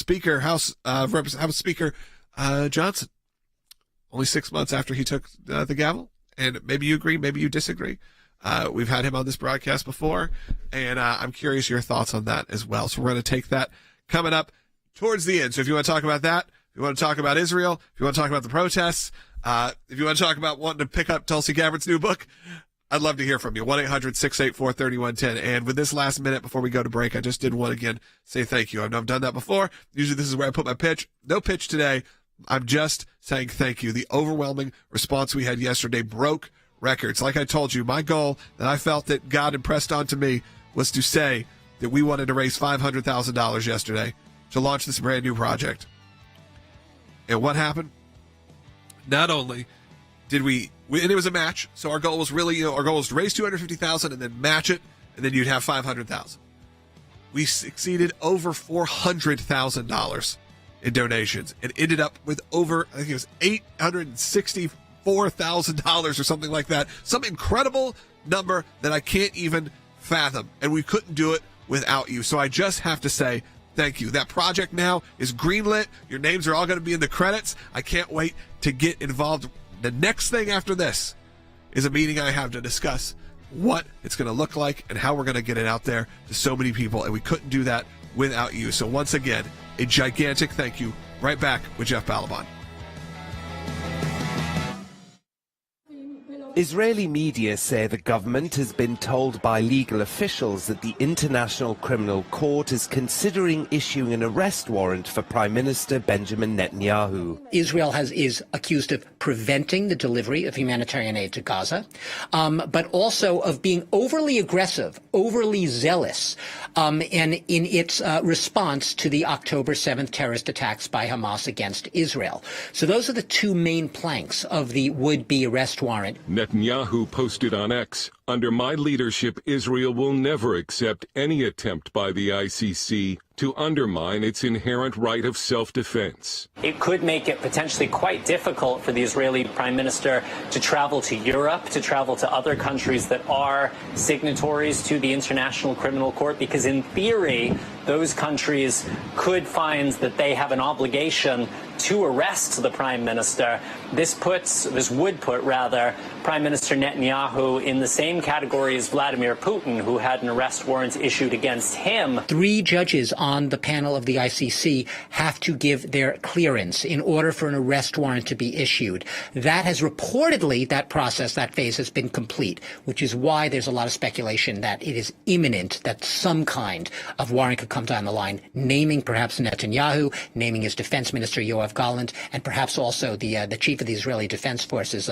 Speaker Johnson. Only 6 months after he took the gavel. And maybe you agree, maybe you disagree. We've had him on this broadcast before, and I'm curious your thoughts on that as well. So we're going to take that coming up towards the end. So if you want to talk about that, if you want to talk about Israel, if you want to talk about the protests, if you want to talk about wanting to pick up Tulsi Gabbard's new book, I'd love to hear from you. 1-800-684-3110. And with this last minute before we go to break, I just did want to again say thank you. I know I've done that before. Usually this is where I put my pitch. No pitch today. I'm just saying thank you. The overwhelming response we had yesterday broke records. Like I told you, my goal that I felt that God impressed onto me was to say that we wanted to raise $500,000 yesterday to launch this brand new project. And what happened? Not only did we and it was a match, so our goal was really, our goal was to raise $250,000 and then match it, and then you'd have $500,000. We succeeded over $400,000 in donations and ended up with over, I think it was $864,000 or something like that. Some incredible number that I can't even fathom. And we couldn't do it without you. So I just have to say thank you. That project now is greenlit. Your names are all going to be in the credits. I can't wait to get involved. The next thing after this is a meeting I have to discuss what it's going to look like and how we're going to get it out there to so many people. And we couldn't do that without you. So once again, a gigantic thank you. Right back with Jeff Balaban. Israeli media say the government has been told by legal officials that the International Criminal Court is considering issuing an arrest warrant for Prime Minister Benjamin Netanyahu. Israel is accused of preventing the delivery of humanitarian aid to Gaza, but also of being overly aggressive, overly zealous, and in its response to the October 7th terrorist attacks by Hamas against Israel. So those are the two main planks of the would-be arrest warrant. Netanyahu posted on X, "Under my leadership, Israel will never accept any attempt by the ICC to undermine its inherent right of self-defense." It could make it potentially quite difficult for the Israeli Prime Minister to travel to Europe, to travel to other countries that are signatories to the International Criminal Court, because in theory, those countries could find that they have an obligation to arrest the Prime Minister. This would put Prime Minister Netanyahu in the same category as Vladimir Putin, who had an arrest warrant issued against him. 3 judges on the panel of the ICC have to give their clearance in order for an arrest warrant to be issued. That has reportedly, that phase has been complete, which is why there's a lot of speculation that it is imminent that some kind of warrant could come down the line, naming perhaps Netanyahu, naming his defense minister Yoav Gallant, and perhaps also the chief of the Israeli Defense Forces,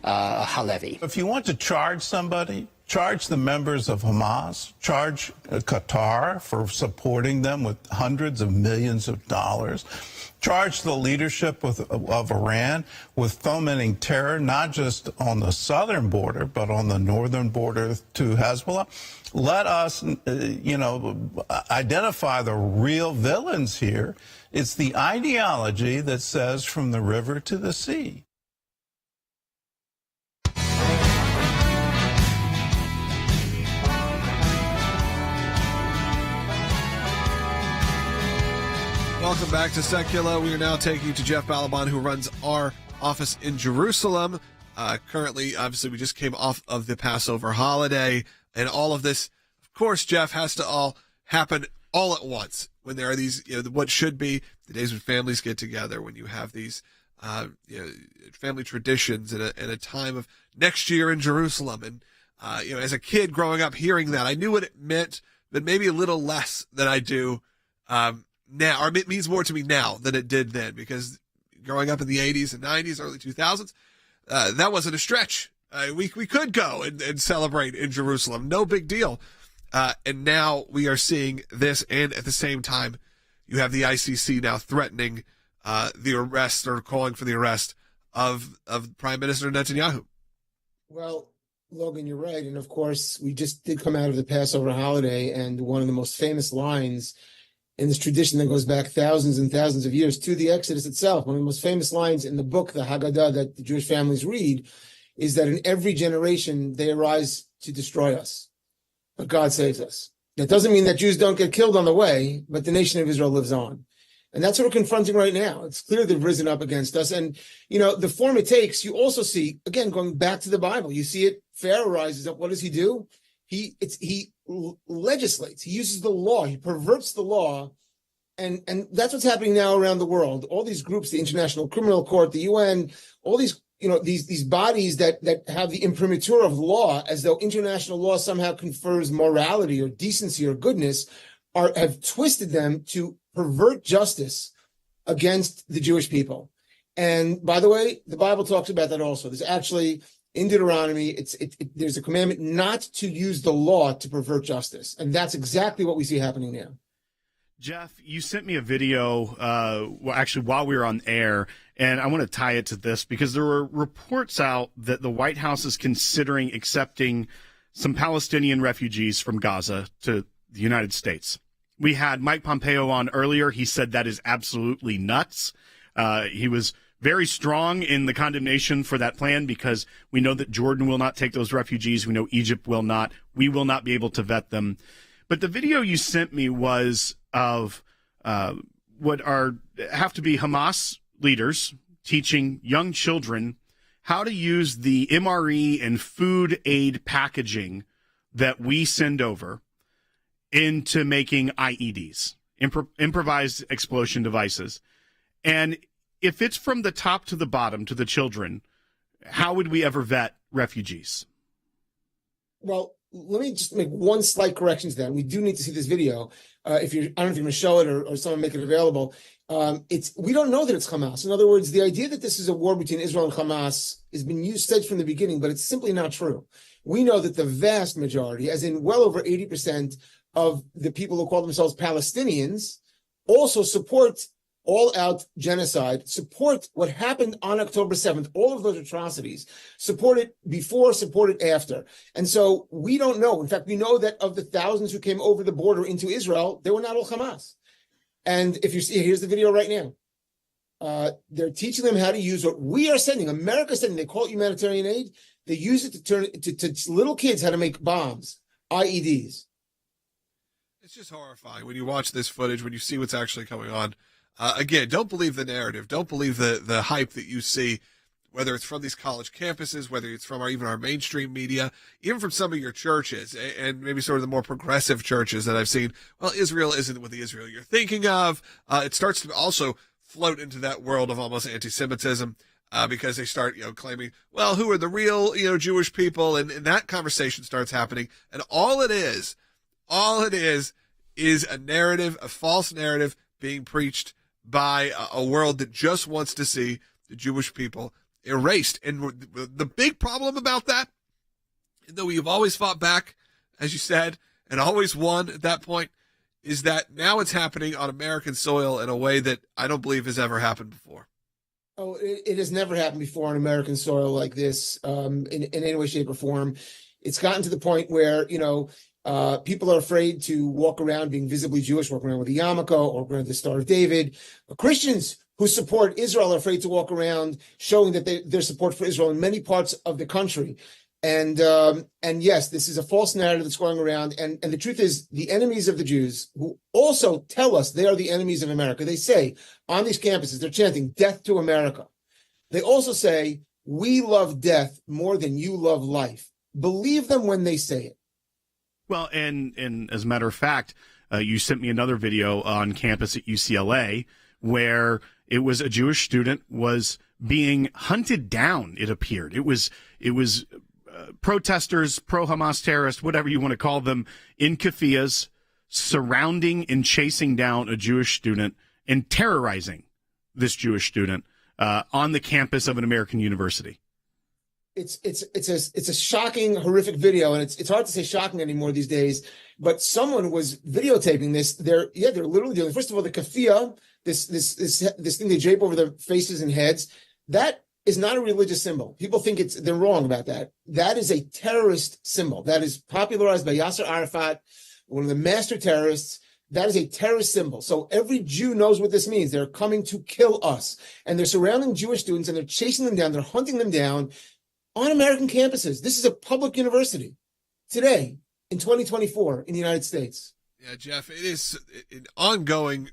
Halevi. If you want to charge somebody, charge the members of Hamas, charge Qatar for supporting them with hundreds of millions of dollars, charge the leadership of Iran with fomenting terror, not just on the southern border, but on the northern border to Hezbollah. Let us, identify the real villains here. It's the ideology that says from the river to the sea. Welcome back to Sekulow. We are now taking you to Jeff Balaban, who runs our office in Jerusalem. Currently, obviously, we just came off of the Passover holiday, and all of this, of course, Jeff, has to all happen all at once. When there are these, what should be the days when families get together, when you have these, family traditions and a time of next year in Jerusalem. And, as a kid growing up hearing that, I knew what it meant, but maybe a little less than I do, now, or it means more to me now than it did then, because growing up in the 80s and 90s, early 2000s, that wasn't a stretch. We could go and celebrate in Jerusalem. No big deal. And now we are seeing this, and at the same time, you have the ICC now threatening the arrest, or calling for the arrest of Prime Minister Netanyahu. Well, Logan, you're right. And of course, we just did come out of the Passover holiday, and one of the most famous lines in this tradition that goes back thousands and thousands of years to the Exodus itself, one of the most famous lines in the book, the Haggadah, that the Jewish families read, is that in every generation they arise to destroy us, but God saves us. That doesn't mean that Jews don't get killed on the way, but the nation of Israel lives on. And that's what we're confronting right now. It's clear they've risen up against us. And, the form it takes, you also see, again, going back to the Bible, you see it, Pharaoh rises up. What does he do? He legislates. He uses the law. He perverts the law. And that's what's happening now around the world. All these groups, the International Criminal Court, the UN, all these, these bodies that have the imprimatur of law, as though international law somehow confers morality or decency or goodness, have twisted them to pervert justice against the Jewish people. And by the way, the Bible talks about that also. There's actually, in Deuteronomy, there's a commandment not to use the law to pervert justice. And that's exactly what we see happening now. Jeff, you sent me a video, actually while we were on air, and I want to tie it to this because there were reports out that the White House is considering accepting some Palestinian refugees from Gaza to the United States. We had Mike Pompeo on earlier. He said that is absolutely nuts. He was very strong in the condemnation for that plan because we know that Jordan will not take those refugees. We know Egypt will not. We will not be able to vet them. But the video you sent me was of what have to be Hamas leaders teaching young children how to use the MRE and food aid packaging that we send over into making IEDs, improvised explosion devices. And if it's from the top to the bottom to the children, how would we ever vet refugees. Well, let me just make one slight correction to that. We do need to see this video. I don't know if you're going to show it or someone make it available. We don't know that it's Hamas. In other words, the idea that this is a war between Israel and Hamas has been said from the beginning, but it's simply not true. We know that the vast majority, as in well over 80% of the people who call themselves Palestinians, also support all-out genocide, support what happened on October 7th, all of those atrocities, support it before, support it after. And so we don't know. In fact, we know that of the thousands who came over the border into Israel, they were not all Hamas. And if you see, here's the video right now. They're teaching them how to use what we are sending, America sending, they call it humanitarian aid. They use it to turn to little kids how to make bombs, IEDs. It's just horrifying when you watch this footage, when you see what's actually going on. Again, don't believe the narrative. Don't believe the hype that you see, whether it's from these college campuses, whether it's from even our mainstream media, even from some of your churches, and maybe sort of the more progressive churches that I've seen. Well, Israel isn't what the Israel you're thinking of. It starts to also float into that world of almost anti-Semitism because they start, claiming, well, who are the real, Jewish people? And that conversation starts happening. And all it is a narrative, a false narrative being preached by a world that just wants to see the Jewish people erased. And the big problem about that, though we've always fought back, as you said, and always won at that point, is that now it's happening on American soil in a way that I don't believe has ever happened before. Oh, it has never happened before on American soil like this, in any way, shape, or form. It's gotten to the point where, people are afraid to walk around being visibly Jewish, walk around with a yarmulke or wearing the Star of David. Christians who support Israel are afraid to walk around showing that their support for Israel in many parts of the country. And yes, this is a false narrative that's going around. And the truth is, the enemies of the Jews, who also tell us they are the enemies of America, they say on these campuses, they're chanting death to America. They also say, we love death more than you love life. Believe them when they say it. Well, and as a matter of fact, you sent me another video on campus at UCLA where it was a Jewish student was being hunted down. It appeared it was protesters, pro-Hamas terrorists, whatever you want to call them, in keffiyehs, surrounding and chasing down a Jewish student and terrorizing this Jewish student on the campus of an American university. It's a shocking, horrific video, and it's hard to say shocking anymore these days. But someone was videotaping this. They're literally doing. First of all, the keffiyeh, this thing they drape over their faces and heads, that is not a religious symbol. People think they're wrong about that. That is a terrorist symbol. That is popularized by Yasser Arafat, one of the master terrorists. That is a terrorist symbol. So every Jew knows what this means. They're coming to kill us, and they're surrounding Jewish students and they're chasing them down. They're hunting them down on American campuses. This is a public university today in 2024 in the United States. Yeah, Jeff, it is an ongoing.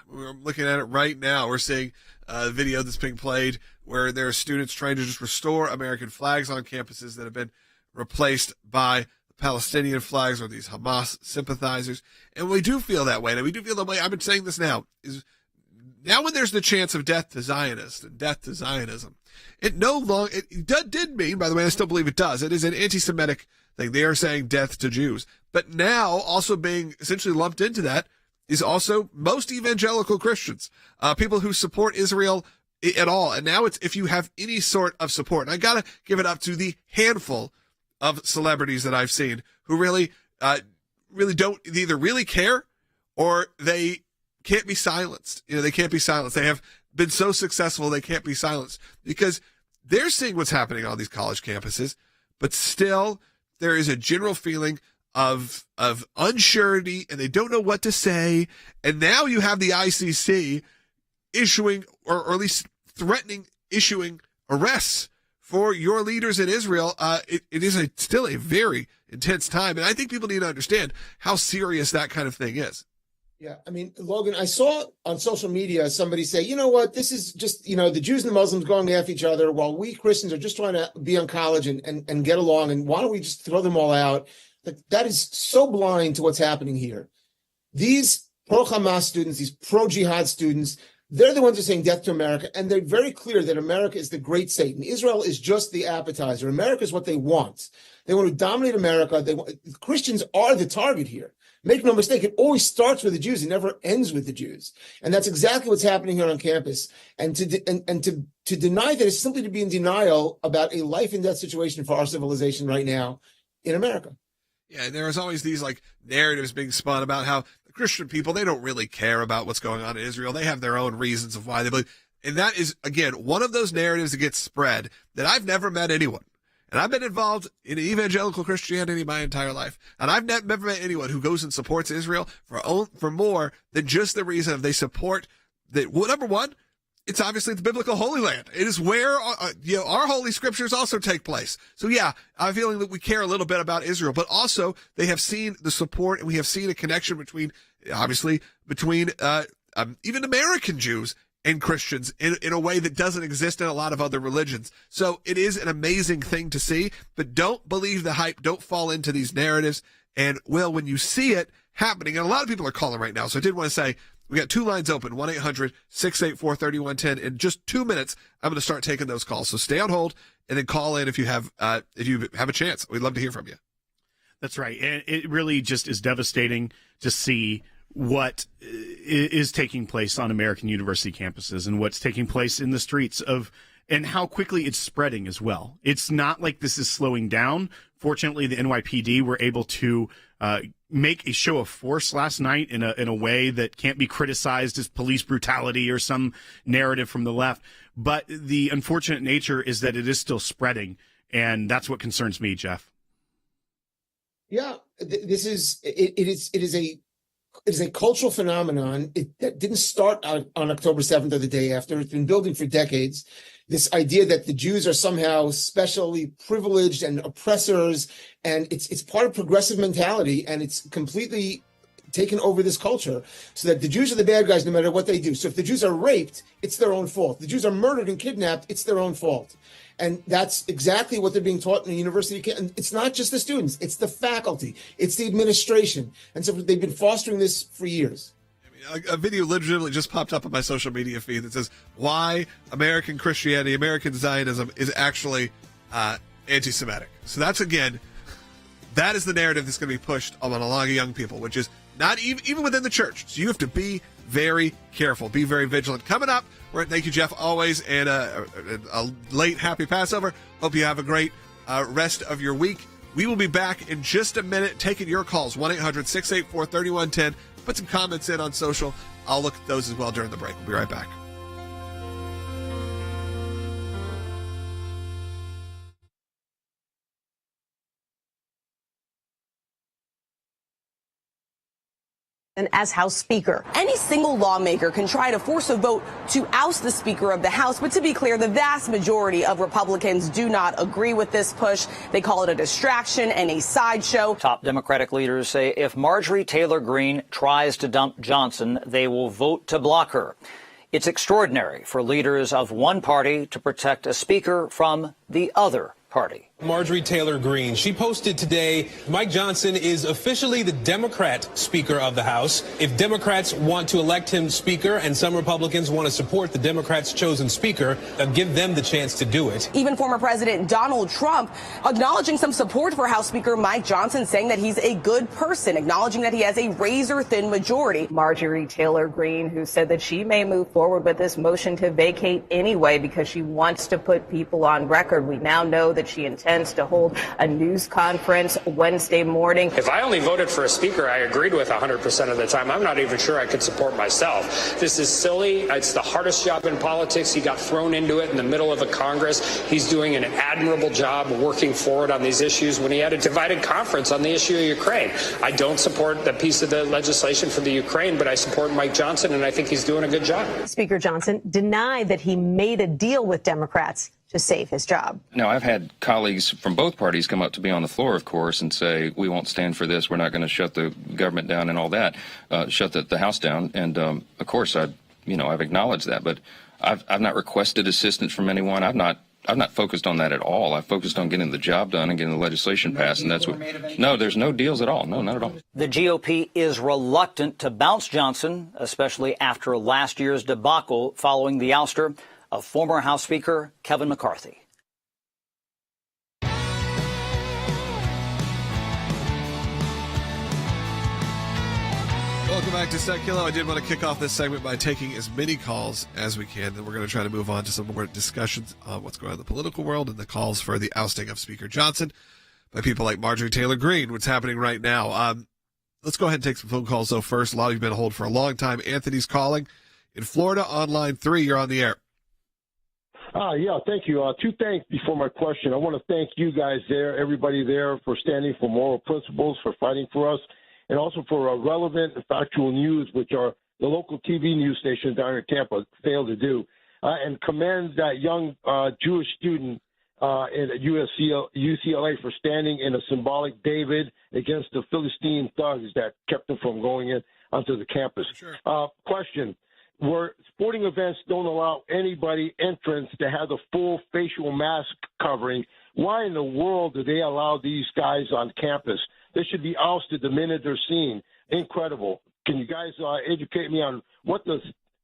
We're looking at it right now. We're seeing a video that's being played where there are students trying to just restore American flags on campuses that have been replaced by Palestinian flags or these Hamas sympathizers. And we do feel that way. And we do feel that way. I've been saying this now. Is now when there's the chance of death to Zionists and death to Zionism, it did mean, by the way, I still believe it does. It is an anti-Semitic thing. They are saying death to Jews. But now also being essentially lumped into that is also most evangelical Christians, people who support Israel at all. And now it's if you have any sort of support. And I got to give it up to the handful of celebrities that I've seen who really don't either really care or they can't be silenced. They can't be silenced. They have been so successful they can't be silenced because they're seeing what's happening on these college campuses, but still there is a general feeling of unsurety and they don't know what to say. And now you have the ICC issuing or at least threatening issuing arrests for your leaders in Israel. It is still a very intense time. And I think people need to understand how serious that kind of thing is. Yeah, I mean, Logan, I saw on social media somebody say, you know what, this is just, the Jews and the Muslims going after each other while we Christians are just trying to be on college and get along. And why don't we just throw them all out? That is so blind to what's happening here. These pro-Hamas students, these pro-jihad students, They're the ones who are saying death to America, and they're very clear that America is the great Satan. Israel is just the appetizer. America is what they want. They want to dominate America. Christians are the target here. Make no mistake, it always starts with the Jews. It never ends with the Jews. And that's exactly what's happening here on campus. And to deny that is simply to be in denial about a life and death situation for our civilization right now in America. Yeah, and there's always these like narratives being spun about how the Christian people, they don't really care about what's going on in Israel. They have their own reasons of why they believe. And that is, again, one of those narratives that gets spread that I've never met anyone. And I've been involved in evangelical Christianity my entire life. And I've never met anyone who goes and supports Israel for more than just the reason of they support that. Well, number one, it's obviously the biblical Holy Land. It is where our holy scriptures also take place. So yeah, I'm feeling that we care a little bit about Israel, but also they have seen the support, and we have seen a connection between even American Jews and Christians in a way that doesn't exist in a lot of other religions. So it is an amazing thing to see, but don't believe the hype. Don't fall into these narratives. And Will, when you see it happening, and a lot of people are calling right now, so I did want to say, we got 2 lines open, 1-800-684-3110. In just 2 minutes, I'm going to start taking those calls. So stay on hold and then call in if you have a chance. We'd love to hear from you. That's right. And it really just is devastating to see what is taking place on American university campuses and what's taking place in the streets and how quickly it's spreading as well. It's not like this is slowing down. Fortunately, the NYPD were able to make a show of force last night in a way that can't be criticized as police brutality or some narrative from the left. But the unfortunate nature is that it is still spreading, and that's what concerns me, Jeff. Yeah, it is a cultural phenomenon. That didn't start on October 7th or the day after. It's been building for decades. This idea that the Jews are somehow specially privileged and oppressors, and it's part of progressive mentality, and it's completely taken over this culture, so that the Jews are the bad guys no matter what they do. So if the Jews are raped, it's their own fault. The Jews are murdered and kidnapped, it's their own fault. And that's exactly what they're being taught in the university. And it's not just the students, it's the faculty, it's the administration. And so they've been fostering this for years. A video literally just popped up on my social media feed that says why American Christianity, American Zionism is actually anti-Semitic. So that is the narrative that's going to be pushed on a lot of young people, which is not even within the church. So you have to be very careful, be very vigilant. Coming up, thank you, Jeff, always, and a late happy Passover. Hope you have a great rest of your week. We will be back in just a minute taking your calls, 1-800-684-3110. Put some comments in on social. I'll look at those as well during the break. We'll be right back. And as House Speaker, any single lawmaker can try to force a vote to oust the Speaker of the House. But to be clear, the vast majority of Republicans do not agree with this push. They call it a distraction and a sideshow. Top Democratic leaders say if Marjorie Taylor Greene tries to dump Johnson, they will vote to block her. It's extraordinary for leaders of one party to protect a speaker from the other party. Marjorie Taylor Greene, she posted today, Mike Johnson is officially the Democrat Speaker of the House. If Democrats want to elect him Speaker and some Republicans want to support the Democrats' chosen Speaker, they'll give them the chance to do it. Even former President Donald Trump acknowledging some support for House Speaker Mike Johnson, saying that he's a good person, acknowledging that he has a razor-thin majority. Marjorie Taylor Greene, who said that she may move forward with this motion to vacate anyway because she wants to put people on record. We now know that she intends to hold a news conference Wednesday morning. If I only voted for a speaker I agreed with 100% of the time, I'm not even sure I could support myself. This is silly. It's the hardest job in politics. He got thrown into it in the middle of a Congress. He's doing an admirable job working forward on these issues when he had a divided conference on the issue of Ukraine. I don't support the piece of the legislation for the Ukraine, but I support Mike Johnson, and I think he's doing a good job. Speaker Johnson denied that he made a deal with Democrats to save his job. Now, I've had colleagues from both parties come up to me on the floor, of course, and say, we won't stand for this. We're not going to shut the government down and all that, shut the House down. And, of course, I've acknowledged that. But I've not requested assistance from anyone. I've not not focused on that at all. I focused on getting the job done and getting the legislation passed, and that's what. No, there's no deals at all. No, not at all. The GOP is reluctant to bounce Johnson, especially after last year's debacle following the ouster of former House Speaker Kevin McCarthy. Welcome back to Sekulow. I did want to kick off this segment by taking as many calls as we can. Then we're going to try to move on to some more discussions on what's going on in the political world and the calls for the ousting of Speaker Johnson by people like Marjorie Taylor Greene, what's happening right now. Let's go ahead and take some phone calls, though, first. A lot of you have been on hold for a long time. Anthony's calling in Florida on line 3. You're on the air. Yeah, thank you. 2 things before my question. I want to thank you guys there, everybody there, for standing for moral principles, for fighting for us, and also for relevant and factual news, which are the local TV news stations down in Tampa fail to do. And commend that young Jewish student at UCLA for standing in a symbolic David against the Philistine thugs that kept them from going in onto the campus. Sure. Question. Where sporting events don't allow anybody entrance to have the full facial mask covering, why in the world do they allow these guys on campus? They should be ousted the minute they're seen. Incredible. Can you guys educate me on what the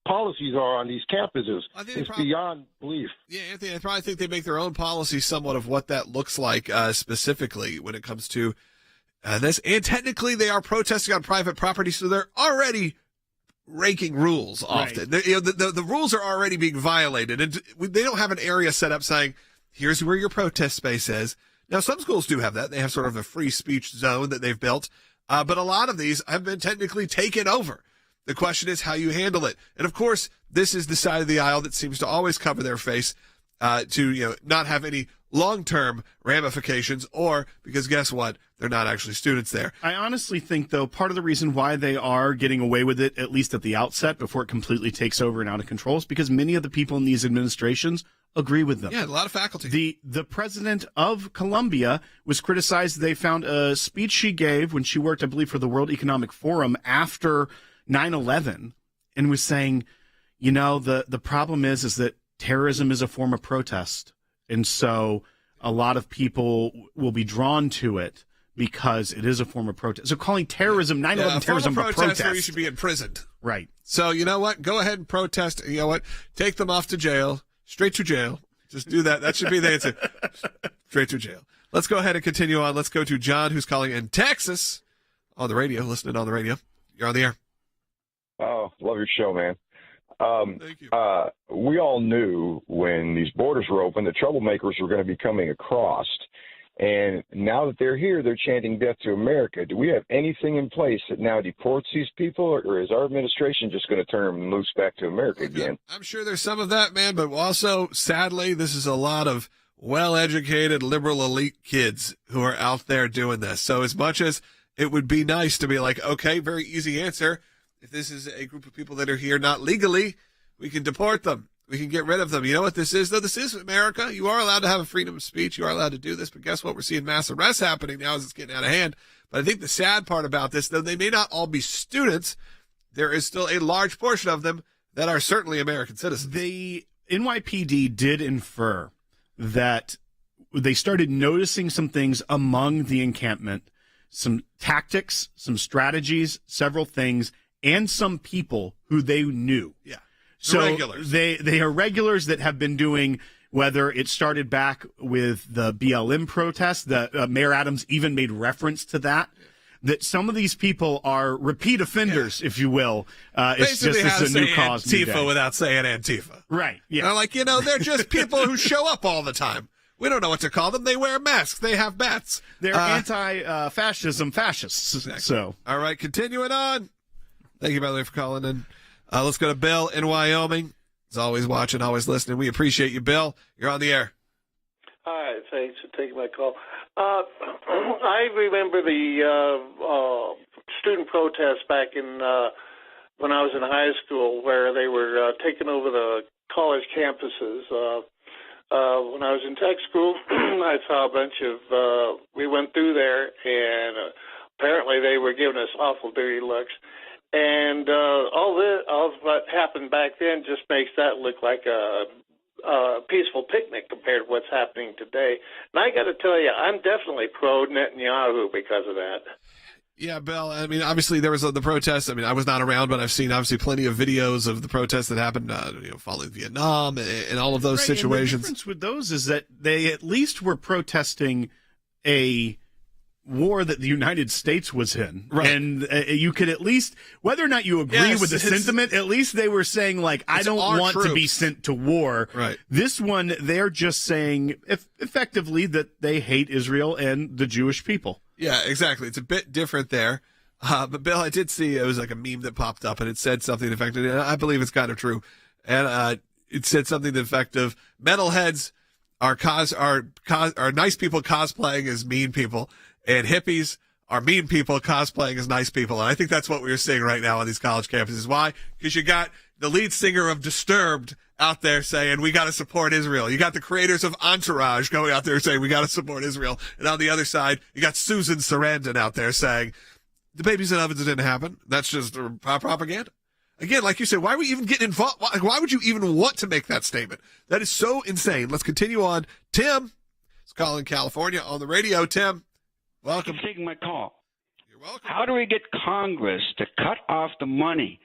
policies are on these campuses? It's beyond belief. Yeah, Anthony, I probably think they make their own policy somewhat of what that looks like specifically when it comes to this. And technically they are protesting on private property, so they're already raking rules often. Right. The rules are already being violated, and they don't have an area set up saying, here's where your protest space is. Now, some schools do have that. They have sort of a free speech zone that they've built, but a lot of these have been technically taken over. The question is how you handle it. And, of course, this is the side of the aisle that seems to always cover their face to not have any long-term ramifications, or because guess what? They're not actually students there. I honestly think, though, part of the reason why they are getting away with it, at least at the outset, before it completely takes over and out of control, is because many of the people in these administrations agree with them. Yeah, a lot of faculty. The president of Colombia was criticized. They found a speech she gave when she worked, I believe, for the World Economic Forum after 9/11, and was saying, the problem is that terrorism is a form of protest. And so a lot of people will be drawn to it because it is a form of protest. So calling terrorism, 9/11 terrorism, a protest. You should be imprisoned. Right. So you know what? Go ahead and protest. You know what? Take them off to jail. Straight to jail. Just do that. That should be the answer. Straight to jail. Let's go ahead and continue on. Let's go to John, who's calling in Texas on the radio, listening on the radio. You're on the air. Oh, love your show, man. Thank you. We all knew when these borders were open, the troublemakers were going to be coming across. And now that they're here, they're chanting death to America. Do we have anything in place that now deports these people, or is our administration just going to turn them loose back to America again? I'm sure there's some of that, man, but also, sadly, this is a lot of well-educated, liberal elite kids who are out there doing this. So as much as it would be nice to be like, okay, very easy answer. If this is a group of people that are here not legally, we can deport them. We can get rid of them. You know what this is, though? This is America. You are allowed to have a freedom of speech. You are allowed to do this. But guess what? We're seeing mass arrests happening now as it's getting out of hand. But I think the sad part about this, though they may not all be students, there is still a large portion of them that are certainly American citizens. The NYPD did infer that they started noticing some things among the encampment, some tactics, some strategies, several things, and some people who they knew. Yeah. So regulars. They are regulars that have been doing, whether it started back with the BLM protest, Mayor Adams even made reference to that, that some of these people are repeat offenders, if you will. It's basically just it's a new cause. Antifa without saying Antifa. Right. Yeah. They're just people who show up all the time. We don't know what to call them. They wear masks. They have bats. They're anti-fascism fascists. Exactly. So, all right, continuing on. Thank you, by the way, for calling in. Let's go to Bill in Wyoming. He's always watching, always listening. We appreciate you, Bill. You're on the air. Hi, thanks for taking my call. I remember the student protests back in when I was in high school, where they were taking over the college campuses. When I was in tech school, I saw a bunch of. We went through there, and apparently they were giving us awful dirty looks. And all what happened back then just makes that look like a peaceful picnic compared to what's happening today. And I got to tell you, I'm definitely pro Netanyahu because of that. Yeah, Bill, I mean, obviously there was the protests. I mean, I was not around, but I've seen obviously plenty of videos of the protests that happened, following Vietnam and all of those situations. And the difference with those is that they at least were protesting a war that the United States was in. Right. And you could at least, whether or not you agree with the sentiment, at least they were saying, like, I don't want to be sent to war. Right. This one, they're just saying effectively that they hate Israel and the Jewish people. Yeah, exactly. It's a bit different there. But Bill, I did see it was like a meme that popped up and it said something effective, and I believe it's kind of true. And it said something to the effect of metalheads are nice people cosplaying as mean people, and hippies are mean people cosplaying as nice people. And I think that's what we're seeing right now on these college campuses. Why? Because you got the lead singer of Disturbed out there saying, we got to support Israel. You got the creators of Entourage going out there saying, we got to support Israel. And on the other side, you got Susan Sarandon out there saying, the babies in ovens didn't happen. That's just propaganda. Again, like you said, why are we even getting involved? Why would you even want to make that statement? That is so insane. Let's continue on. Tim is calling California on the radio. Tim, welcome. Thanks for taking my call. You're welcome. How do we get Congress to cut off the money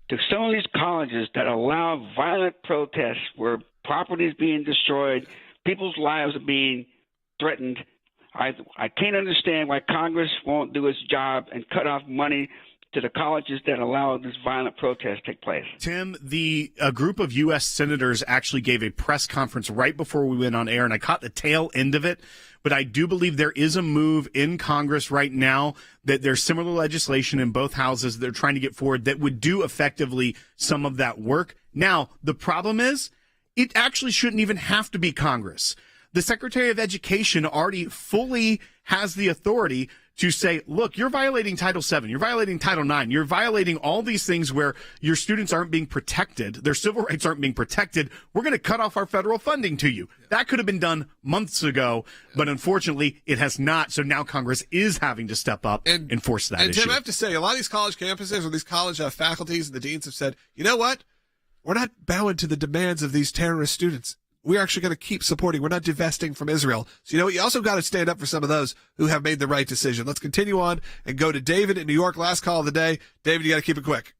to some of these colleges that allow violent protests where property is being destroyed, people's lives are being threatened? I can't understand why Congress won't do its job and cut off money to the colleges that allow this violent protest take place. Tim, a group of U.S. senators actually gave a press conference right before we went on air, and I caught the tail end of it. But I do believe there is a move in Congress right now that there's similar legislation in both houses they're trying to get forward that would do effectively some of that work. Now, the problem is it actually shouldn't even have to be Congress. The Secretary of Education already fully has the authority to say, look, you're violating Title VII, you're violating Title IX, you're violating all these things where your students aren't being protected, their civil rights aren't being protected. We're going to cut off our federal funding to you. That could have been done months ago, but unfortunately it has not. So now Congress is having to step up and enforce that issue. Tim, I have to say, a lot of these college campuses or these college faculties and the deans have said, you know what? We're not bowing to the demands of these terrorist students. We're actually going to keep supporting. We're not divesting from Israel. So, you know what? You also got to stand up for some of those who have made the right decision. Let's continue on and go to David in New York. Last call of the day. David, you got to keep it quick.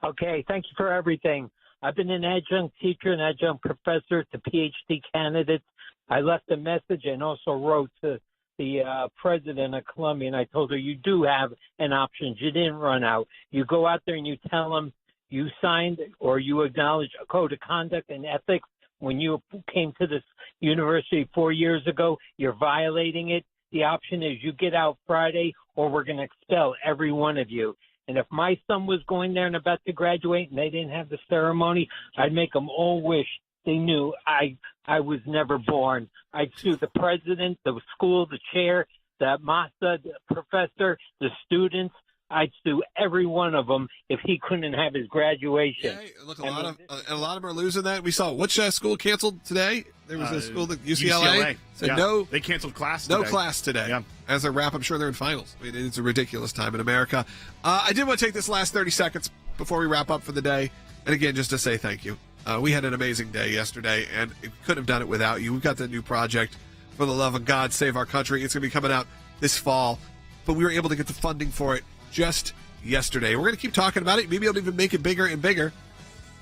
Okay. Thank you for everything. I've been an adjunct teacher and adjunct professor to PhD candidates. I left a message and also wrote to the president of Columbia, and I told her you do have an option. You didn't run out. You go out there and you tell them you signed or you acknowledge a code of conduct and ethics. When you came to this university 4 years ago, you're violating it. The option is you get out Friday or we're going to expel every one of you. And if my son was going there and about to graduate and they didn't have the ceremony, I'd make them all wish they knew I was never born. I'd sue the president, the school, the chair, the master, the professor, the students. I'd sue every one of them if he couldn't have his graduation. Yeah, look, a lot of them are losing that. We saw which school canceled today. There was a school that UCLA said no. They canceled class today. No class today. Yeah. As a wrap, I'm sure they're in finals. I mean, it's a ridiculous time in America. I did want to take this last 30 seconds before we wrap up for the day. And again, just to say thank you. We had an amazing day yesterday, and we couldn't have done it without you. We've got the new project, For the Love of God, Save Our Country. It's going to be coming out this fall, but we were able to get the funding for it just yesterday. We're going to keep talking about it. Maybe I'll even make it bigger and bigger.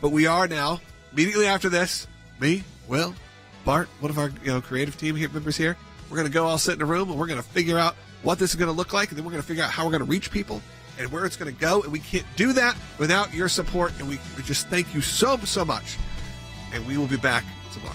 But we are now, immediately after this, me, Will, Bart, one of our creative team members here, we're going to go all sit in a room and we're going to figure out what this is going to look like. And then we're going to figure out how we're going to reach people and where it's going to go. And we can't do that without your support. And we just thank you so, so much. And we will be back tomorrow.